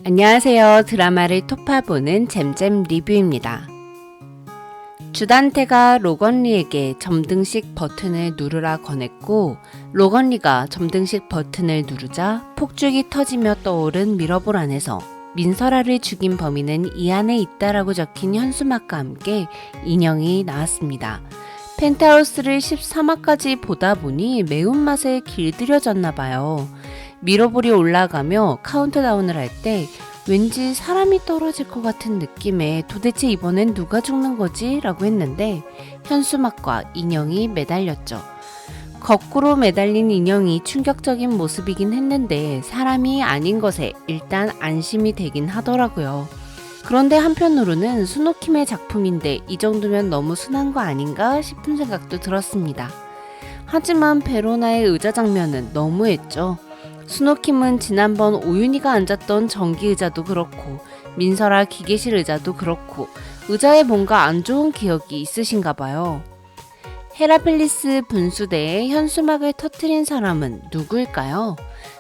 안녕하세요. 드라마를 토파보는 잼잼 리뷰입니다. 주단태가 로건리에게 점등식 버튼을 누르라 권했고 로건리가 점등식 버튼을 누르자 폭죽이 터지며 떠오른 미러볼 안에서 민설아를 죽인 범인은 이 안에 있다라고 적힌 현수막과 함께 인형이 나왔습니다. 펜트하우스를 13화까지 보다 보니 매운맛에 길들여졌나봐요. 미러볼이 올라가며 카운트다운을 할 때 왠지 사람이 떨어질 것 같은 느낌에 도대체 이번엔 누가 죽는 거지? 라고 했는데 현수막과 인형이 매달렸죠. 거꾸로 매달린 인형이 충격적인 모습이긴 했는데 사람이 아닌 것에 일단 안심이 되긴 하더라고요. 그런데 한편으로는 스노킴의 작품인데 이 정도면 너무 순한 거 아닌가 싶은 생각도 들었습니다. 하지만 베로나의 의자 장면은 너무했죠. 스노킴은 지난번 오윤희가 앉았던 전기 의자도 그렇고 민설아 기계실 의자도 그렇고 의자에 뭔가 안 좋은 기억이 있으신가 봐요. 헤라필리스 분수대에 현수막을 터뜨린 사람은 누구일까요?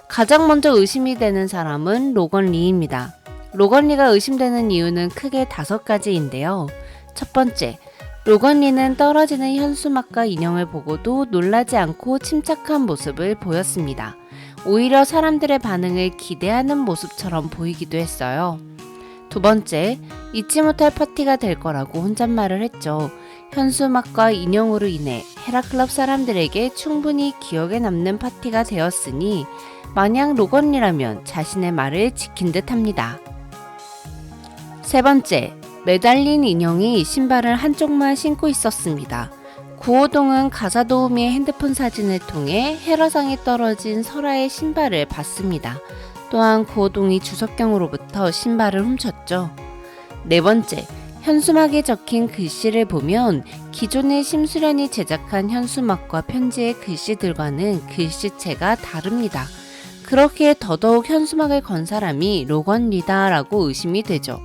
가장 먼저 의심이 되는 사람은 로건리입니다. 로건리가 의심되는 이유는 크게 5가지인데요. 첫 번째, 로건리는 떨어지는 현수막과 인형을 보고도 놀라지 않고 침착한 모습을 보였습니다. 오히려 사람들의 반응을 기대하는 모습처럼 보이기도 했어요. 두 번째, 잊지 못할 파티가 될 거라고 혼잣말을 했죠. 현수막과 인형으로 인해 헤라클럽 사람들에게 충분히 기억에 남는 파티가 되었으니 만약 로건리라면 자신의 말을 지킨 듯 합니다. 세 번째, 매달린 인형이 신발을 한쪽만 신고 있었습니다. 구호동은 가사도우미의 핸드폰 사진을 통해 헤라상에 떨어진 설아의 신발을 봤습니다. 또한 구호동이 주석경으로부터 신발을 훔쳤죠. 네 번째, 현수막에 적힌 글씨를 보면 기존의 심수련이 제작한 현수막과 편지의 글씨들과는 글씨체가 다릅니다. 그렇기에 더더욱 현수막을 건 사람이 로건리다라고 의심이 되죠.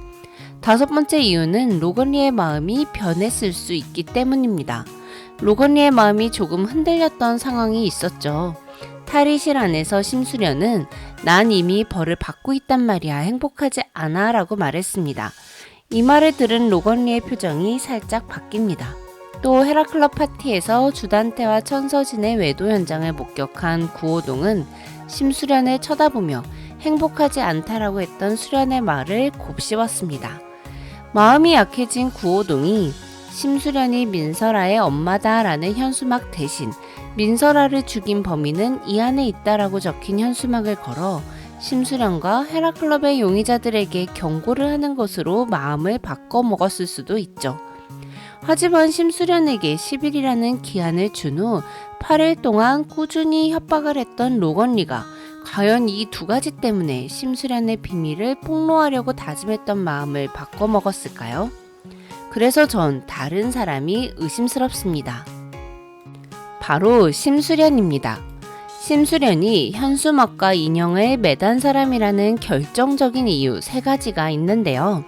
5번째 이유는 로건리의 마음이 변했을 수 있기 때문입니다. 로건리의 마음이 조금 흔들렸던 상황이 있었죠. 탈의실 안에서 심수련은 난 이미 벌을 받고 있단 말이야, 행복하지 않아 라고 말했습니다. 이 말을 들은 로건리의 표정이 살짝 바뀝니다. 또 헤라클럽 파티에서 주단태와 천서진의 외도 현장을 목격한 구호동은 심수련을 쳐다보며 행복하지 않다라고 했던 수련의 말을 곱씹었습니다. 마음이 약해진 구호동이 심수련이 민설아의 엄마다라는 현수막 대신 민설아를 죽인 범인은 이 안에 있다라고 적힌 현수막을 걸어 심수련과 헤라클럽의 용의자들에게 경고를 하는 것으로 마음을 바꿔 먹었을 수도 있죠. 하지만 심수련에게 10일이라는 기한을 준 후 8일 동안 꾸준히 협박을 했던 로건리가 과연 이 2가지 때문에 심수련의 비밀을 폭로하려고 다짐했던 마음을 바꿔 먹었을까요? 그래서 전 다른 사람이 의심스럽습니다. 바로 심수련입니다. 심수련이 현수막과 인형을 매단 사람이라는 결정적인 이유 3가지가 있는데요.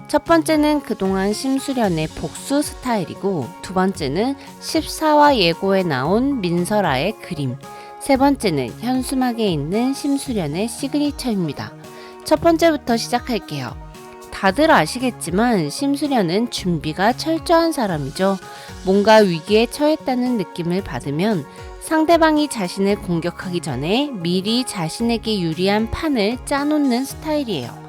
첫 번째는 그동안 심수련의 복수 스타일이고, 두 번째는 14화 예고에 나온 민설아의 그림, 세 번째는 현수막에 있는 심수련의 시그니처입니다. 첫 번째부터 시작할게요. 다들 아시겠지만 심수련은 준비가 철저한 사람이죠. 뭔가 위기에 처했다는 느낌을 받으면 상대방이 자신을 공격하기 전에 미리 자신에게 유리한 판을 짜놓는 스타일이에요.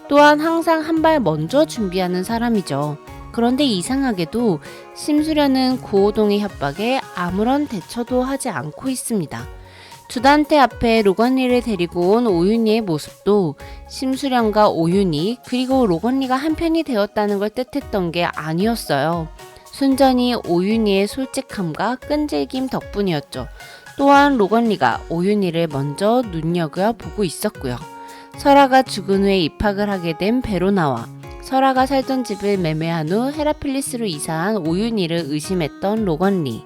또한 항상 한 발 먼저 준비하는 사람이죠. 그런데 이상하게도 심수련은 구호동의 협박에 아무런 대처도 하지 않고 있습니다. 주단태 앞에 로건리를 데리고 온 오윤희의 모습도 심수련과 오윤희 그리고 로건리가 한편이 되었다는 걸 뜻했던 게 아니었어요. 순전히 오윤희의 솔직함과 끈질김 덕분이었죠. 또한 로건리가 오윤희를 먼저 눈여겨보고 있었고요. 설아가 죽은 후에 입학을 하게 된 베로나와 설아가 살던 집을 매매한 후 헤라필리스로 이사한 오윤희를 의심했던 로건리.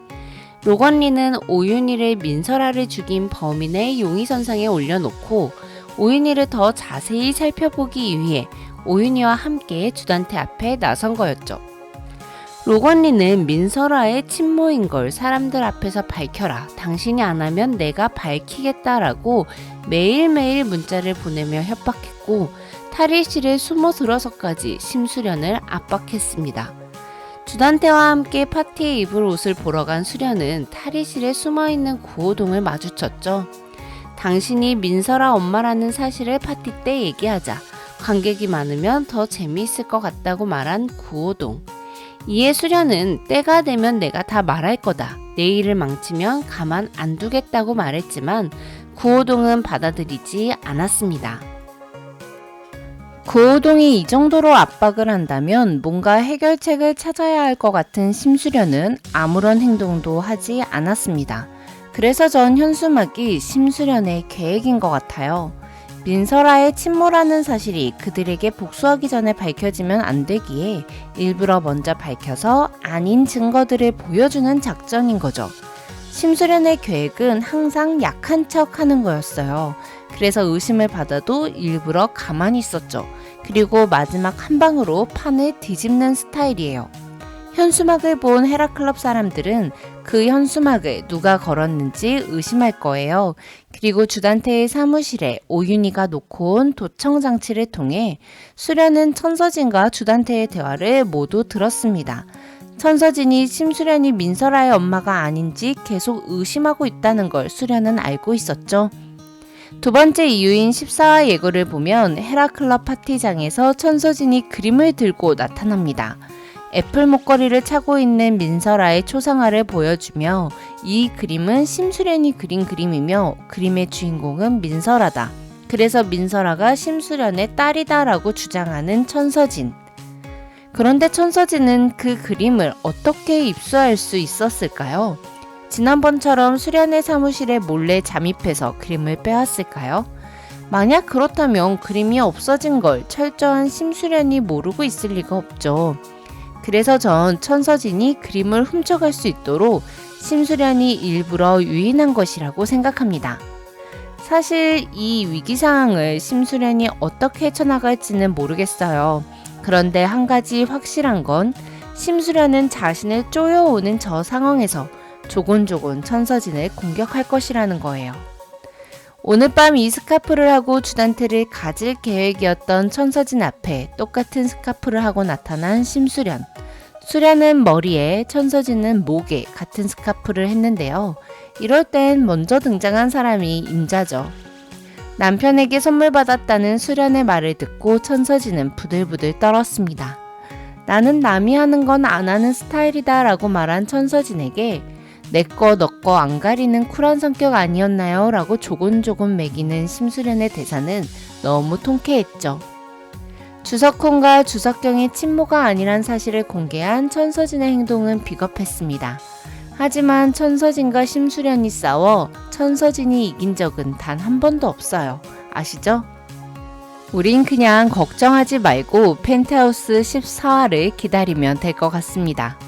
로건리는 오윤희를 민설아를 죽인 범인의 용의선상에 올려놓고 오윤희를 더 자세히 살펴보기 위해 오윤희와 함께 주단태 앞에 나선 거였죠. 로건리는 민설아의 친모인 걸 사람들 앞에서 밝혀라. 당신이 안 하면 내가 밝히겠다라고 매일매일 문자를 보내며 협박했고 탈의실에 숨어 들어서까지 심수련을 압박했습니다. 주단태와 함께 파티에 입을 옷을 보러 간 수련은 탈의실에 숨어있는 구호동을 마주쳤죠. 당신이 민설아 엄마라는 사실을 파티 때 얘기하자 관객이 많으면 더 재미있을 것 같다고 말한 구호동. 이에 수련은 때가 되면 내가 다 말할 거다. 내 일을 망치면 가만 안 두겠다고 말했지만 구호동은 받아들이지 않았습니다. 구호동이 이 정도로 압박을 한다면 뭔가 해결책을 찾아야 할 것 같은 심수련은 아무런 행동도 하지 않았습니다. 그래서 전 현수막이 심수련의 계획인 것 같아요. 민설아의 친모라는 사실이 그들에게 복수하기 전에 밝혀지면 안 되기에 일부러 먼저 밝혀서 아닌 증거들을 보여주는 작전인 거죠. 심수련의 계획은 항상 약한 척 하는 거였어요. 그래서 의심을 받아도 일부러 가만히 있었죠. 그리고 마지막 한 방으로 판을 뒤집는 스타일이에요. 현수막을 본 헤라클럽 사람들은 그 현수막을 누가 걸었는지 의심할 거예요. 그리고 주단태의 사무실에 오윤희가 놓고 온 도청 장치를 통해 수련은 천서진과 주단태의 대화를 모두 들었습니다. 천서진이 심수련이 민설아의 엄마가 아닌지 계속 의심하고 있다는 걸 수련은 알고 있었죠. 두 번째 이유인 14화 예고를 보면 헤라클럽 파티장에서 천서진이 그림을 들고 나타납니다. 애플 목걸이를 차고 있는 민설아의 초상화를 보여주며 이 그림은 심수련이 그린 그림이며 그림의 주인공은 민설아다. 그래서 민설아가 심수련의 딸이다 라고 주장하는 천서진. 그런데 천서진은 그 그림을 어떻게 입수할 수 있었을까요? 지난번처럼 수련의 사무실에 몰래 잠입해서 그림을 빼왔을까요? 만약 그렇다면 그림이 없어진 걸 철저한 심수련이 모르고 있을 리가 없죠. 그래서 전 천서진이 그림을 훔쳐갈 수 있도록 심수련이 일부러 유인한 것이라고 생각합니다. 사실 이 위기 상황을 심수련이 어떻게 헤쳐나갈지는 모르겠어요. 그런데 한 가지 확실한 건 심수련은 자신을 쪼여오는 저 상황에서 조곤조곤 천서진을 공격할 것이라는 거예요. 오늘 밤 이 스카프를 하고 주단태를 가질 계획이었던 천서진 앞에 똑같은 스카프를 하고 나타난 심수련. 수련은 머리에, 천서진은 목에 같은 스카프를 했는데요. 이럴 땐 먼저 등장한 사람이 임자죠. 남편에게 선물 받았다는 수련의 말을 듣고 천서진은 부들부들 떨었습니다. 나는 남이 하는 건 안 하는 스타일이다 라고 말한 천서진에게 내꺼 너꺼 안 가리는 쿨한 성격 아니었나요? 라고 조곤조곤 매기는 심수련의 대사는 너무 통쾌했죠. 주석훈과 주석경의 친모가 아니란 사실을 공개한 천서진의 행동은 비겁했습니다. 하지만 천서진과 심수련이 싸워 천서진이 이긴 적은 단 한 번도 없어요. 아시죠? 우린 그냥 걱정하지 말고 펜트하우스 14화를 기다리면 될 것 같습니다.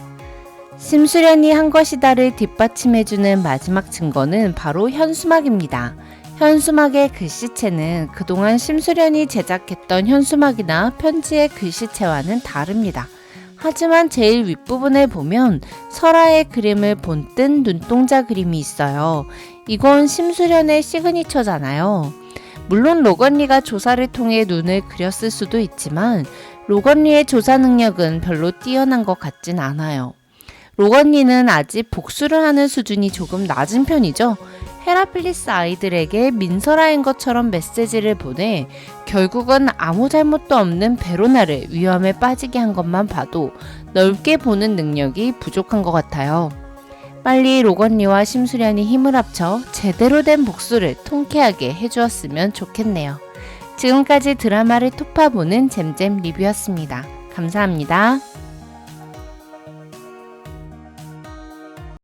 심수련이 한 것이다를 뒷받침해주는 마지막 증거는 바로 현수막입니다. 현수막의 글씨체는 그동안 심수련이 제작했던 현수막이나 편지의 글씨체와는 다릅니다. 하지만 제일 윗부분에 보면 설아의 그림을 본뜬 눈동자 그림이 있어요. 이건 심수련의 시그니처잖아요. 물론 로건리가 조사를 통해 눈을 그렸을 수도 있지만 로건리의 조사 능력은 별로 뛰어난 것 같진 않아요. 로건리는 아직 복수를 하는 수준이 조금 낮은 편이죠. 헤라필리스 아이들에게 민설아인 것처럼 메시지를 보내 결국은 아무 잘못도 없는 베로나를 위험에 빠지게 한 것만 봐도 넓게 보는 능력이 부족한 것 같아요. 빨리 로건리와 심수련이 힘을 합쳐 제대로 된 복수를 통쾌하게 해주었으면 좋겠네요. 지금까지 드라마를 토파보는 잼잼 리뷰였습니다. 감사합니다.